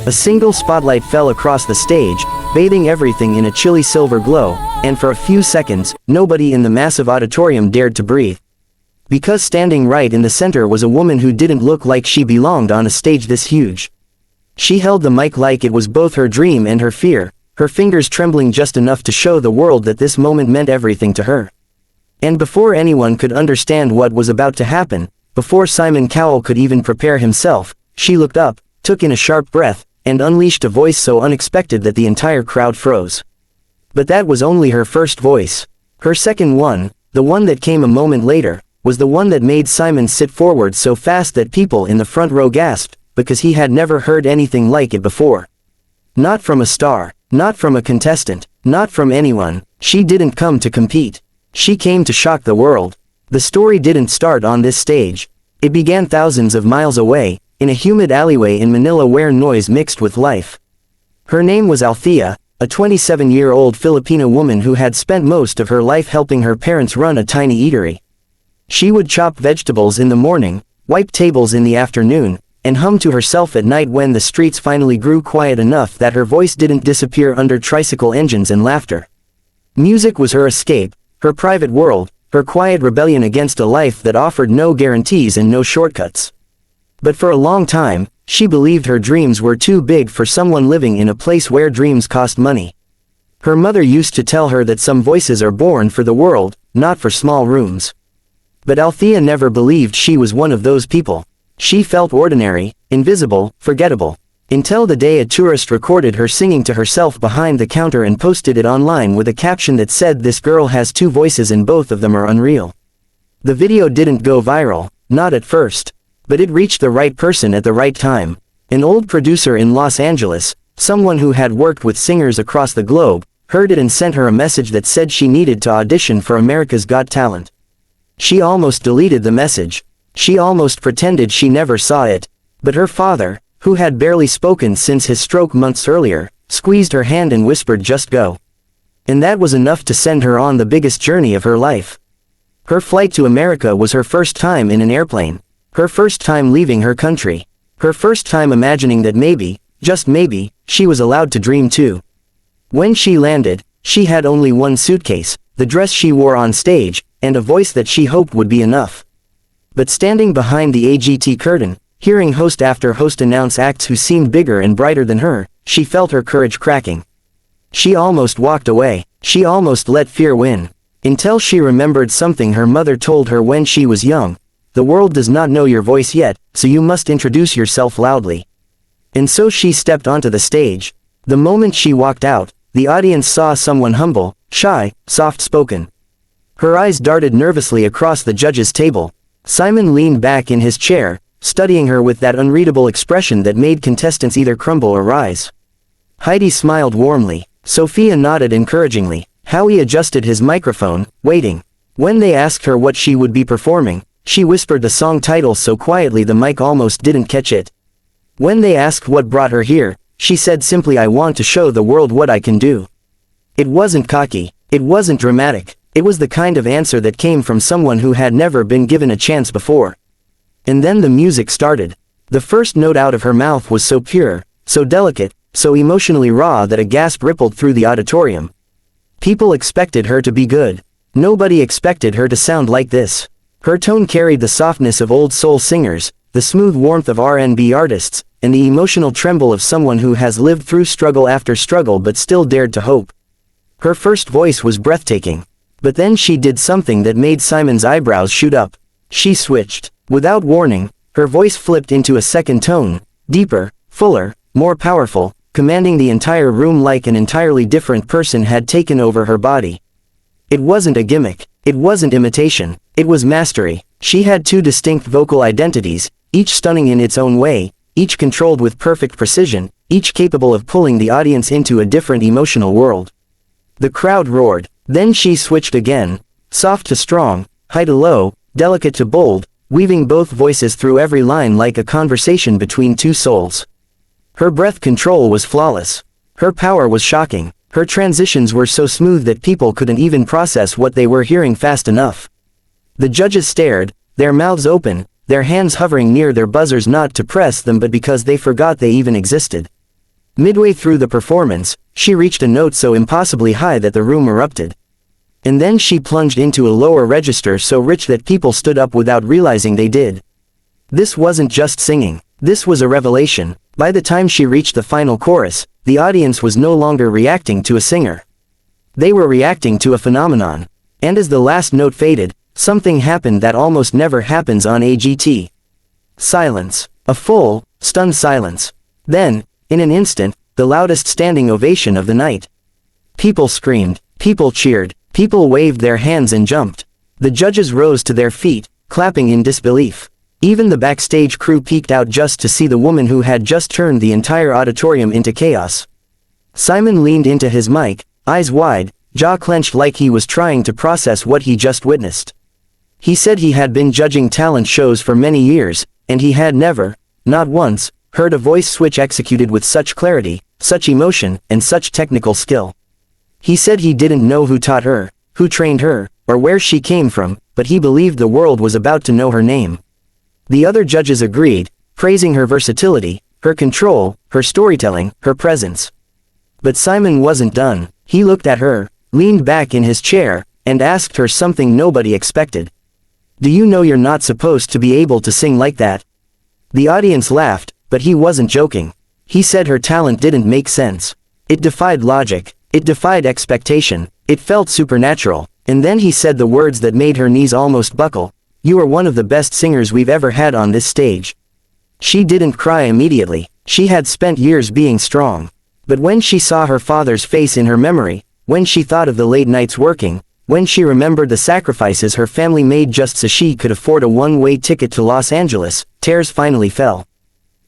A single spotlight fell across the stage, bathing everything in a chilly silver glow, and for a few seconds, nobody in the massive auditorium dared to breathe. Because standing right in the center was a woman who didn't look like she belonged on a stage this huge. She held the mic like it was both her dream and her fear, her fingers trembling just enough to show the world that this moment meant everything to her. And before anyone could understand what was about to happen, before Simon Cowell could even prepare himself, she looked up, took in a sharp breath, and unleashed a voice so unexpected that the entire crowd froze. But that was only her first voice. Her second one, the one that came a moment later, was the one that made Simon sit forward so fast that people in the front row gasped, because he had never heard anything like it before. Not from a star, not from a contestant, not from anyone. She didn't come to compete. She came to shock the world. The story didn't start on this stage. It began thousands of miles away, in a humid alleyway in Manila where noise mixed with life. Her name was Althea, a 27-year-old Filipina woman who had spent most of her life helping her parents run a tiny eatery. She would chop vegetables in the morning, wipe tables in the afternoon, and hum to herself at night when the streets finally grew quiet enough that her voice didn't disappear under tricycle engines and laughter. Music was her escape, her private world, her quiet rebellion against a life that offered no guarantees and no shortcuts. But for a long time, she believed her dreams were too big for someone living in a place where dreams cost money. Her mother used to tell her that some voices are born for the world, not for small rooms. But Althea never believed she was one of those people. She felt ordinary, invisible, forgettable. Until the day a tourist recorded her singing to herself behind the counter and posted it online with a caption that said, "This girl has two voices and both of them are unreal." The video didn't go viral, not at first. But it reached the right person at the right time. An old producer in Los Angeles, someone who had worked with singers across the globe, heard it and sent her a message that said she needed to audition for America's Got Talent. She almost deleted the message. She almost pretended she never saw it. But her father, who had barely spoken since his stroke months earlier, squeezed her hand and whispered, "Just go." And that was enough to send her on the biggest journey of her life. Her flight to America was her first time in an airplane. Her first time leaving her country. Her first time imagining that maybe, just maybe, she was allowed to dream too. When she landed, she had only one suitcase, the dress she wore on stage, and a voice that she hoped would be enough. But standing behind the AGT curtain, hearing host after host announce acts who seemed bigger and brighter than her, she felt her courage cracking. She almost walked away. She almost let fear win. Until she remembered something her mother told her when she was young. The world does not know your voice yet, so you must introduce yourself loudly. And so she stepped onto the stage. The moment she walked out, the audience saw someone humble, shy, soft-spoken. Her eyes darted nervously across the judge's table. Simon leaned back in his chair, studying her with that unreadable expression that made contestants either crumble or rise. Heidi smiled warmly. Sophia nodded encouragingly. Howie adjusted his microphone, waiting. When they asked her what she would be performing, she whispered the song title so quietly the mic almost didn't catch it. When they asked what brought her here, she said simply, "I want to show the world what I can do." It wasn't cocky. It wasn't dramatic. It was the kind of answer that came from someone who had never been given a chance before. And then the music started. The first note out of her mouth was so pure, so delicate, so emotionally raw that a gasp rippled through the auditorium. People expected her to be good. Nobody expected her to sound like this. Her tone carried the softness of old soul singers, the smooth warmth of R&B artists, and the emotional tremble of someone who has lived through struggle after struggle but still dared to hope. Her first voice was breathtaking. But then she did something that made Simon's eyebrows shoot up. She switched. Without warning, her voice flipped into a second tone, deeper, fuller, more powerful, commanding the entire room like an entirely different person had taken over her body. It wasn't a gimmick. It wasn't imitation. It was mastery. She had two distinct vocal identities, each stunning in its own way, each controlled with perfect precision, each capable of pulling the audience into a different emotional world. The crowd roared. Then she switched again, soft to strong, high to low, delicate to bold, weaving both voices through every line like a conversation between two souls. Her breath control was flawless. Her power was shocking. Her transitions were so smooth that people couldn't even process what they were hearing fast enough. The judges stared, their mouths open, their hands hovering near their buzzers not to press them but because they forgot they even existed. Midway through the performance, she reached a note so impossibly high that the room erupted. And then she plunged into a lower register so rich that people stood up without realizing they did. This wasn't just singing. This was a revelation. By the time she reached the final chorus, the audience was no longer reacting to a singer. They were reacting to a phenomenon. And as the last note faded, something happened that almost never happens on AGT. Silence. A full, stunned silence. Then, in an instant, the loudest standing ovation of the night. People screamed, people cheered, people waved their hands and jumped. The judges rose to their feet, clapping in disbelief. Even the backstage crew peeked out just to see the woman who had just turned the entire auditorium into chaos. Simon leaned into his mic, eyes wide, jaw clenched like he was trying to process what he just witnessed. He said he had been judging talent shows for many years, and he had never, not once, heard a voice switch executed with such clarity, such emotion, and such technical skill. He said he didn't know who taught her, who trained her, or where she came from, but he believed the world was about to know her name. The other judges agreed, praising her versatility, her control, her storytelling, her presence. But Simon wasn't done. He looked at her, leaned back in his chair, and asked her something nobody expected. "Do you know you're not supposed to be able to sing like that?" The audience laughed, but he wasn't joking. He said her talent didn't make sense. It defied logic. It defied expectation. It felt supernatural. And then he said the words that made her knees almost buckle. "You are one of the best singers we've ever had on this stage." She didn't cry immediately. She had spent years being strong. But when she saw her father's face in her memory, when she thought of the late nights working, when she remembered the sacrifices her family made just so she could afford a one-way ticket to Los Angeles, tears finally fell.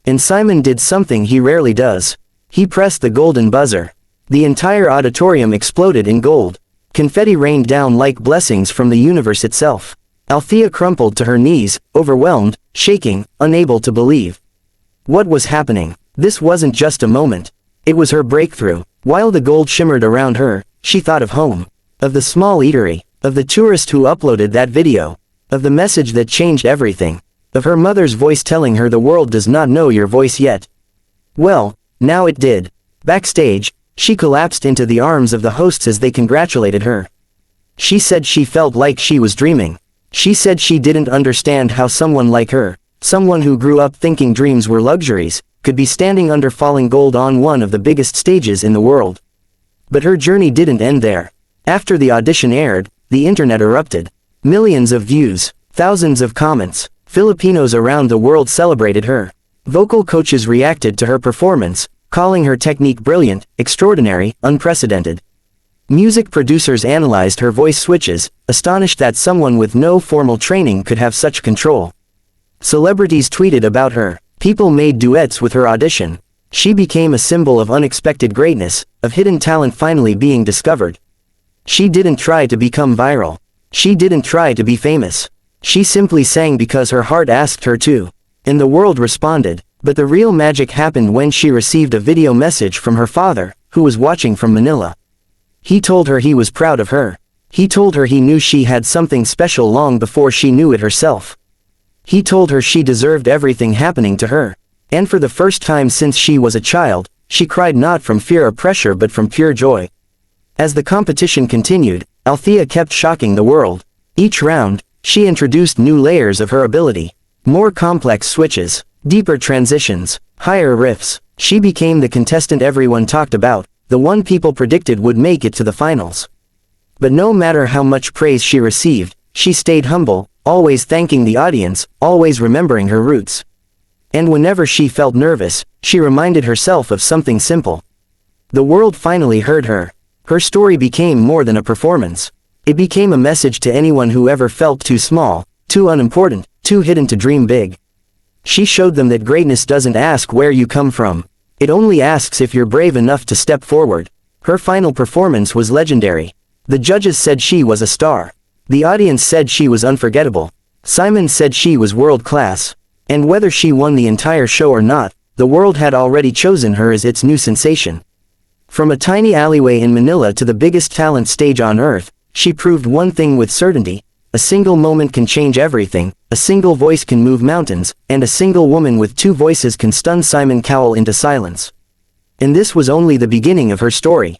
And Simon did something he rarely does. He pressed the golden buzzer. The entire auditorium exploded in gold. Confetti rained down like blessings from the universe itself. Althea crumpled to her knees, overwhelmed, shaking, unable to believe. What was happening? This wasn't just a moment. It was her breakthrough. While the gold shimmered around her, she thought of home. Of the small eatery. Of the tourist who uploaded that video. Of the message that changed everything. Of her mother's voice telling her the world does not know your voice yet. Well, now it did. Backstage, she collapsed into the arms of the hosts as they congratulated her. She said she felt like she was dreaming. She said she didn't understand how someone like her, someone who grew up thinking dreams were luxuries, could be standing under falling gold on one of the biggest stages in the world. But her journey didn't end there. After the audition aired, the internet erupted. Millions of views, thousands of comments. Filipinos around the world celebrated her. Vocal coaches reacted to her performance, calling her technique brilliant, extraordinary, unprecedented. Music producers analyzed her voice switches, astonished that someone with no formal training could have such control. Celebrities tweeted about her. People made duets with her audition. She became a symbol of unexpected greatness, of hidden talent finally being discovered. She didn't try to become viral. She didn't try to be famous. She simply sang because her heart asked her to. And the world responded. But the real magic happened when she received a video message from her father, who was watching from Manila. He told her he was proud of her. He told her he knew she had something special long before she knew it herself. He told her she deserved everything happening to her. And for the first time since she was a child, she cried not from fear or pressure but from pure joy. As the competition continued, Althea kept shocking the world. Each round, she introduced new layers of her ability. More complex switches, deeper transitions, higher riffs. She became the contestant everyone talked about, the one people predicted would make it to the finals. But no matter how much praise she received, she stayed humble, always thanking the audience, always remembering her roots. And whenever she felt nervous, she reminded herself of something simple. The world finally heard her. Her story became more than a performance. It became a message to anyone who ever felt too small, too unimportant, too hidden to dream big. She showed them that greatness doesn't ask where you come from. It only asks if you're brave enough to step forward. Her final performance was legendary. The judges said she was a star. The audience said she was unforgettable. Simon said she was world-class. And whether she won the entire show or not, the world had already chosen her as its new sensation. From a tiny alleyway in Manila to the biggest talent stage on earth, she proved one thing with certainty: a single moment can change everything, a single voice can move mountains, and a single woman with two voices can stun Simon Cowell into silence. And this was only the beginning of her story.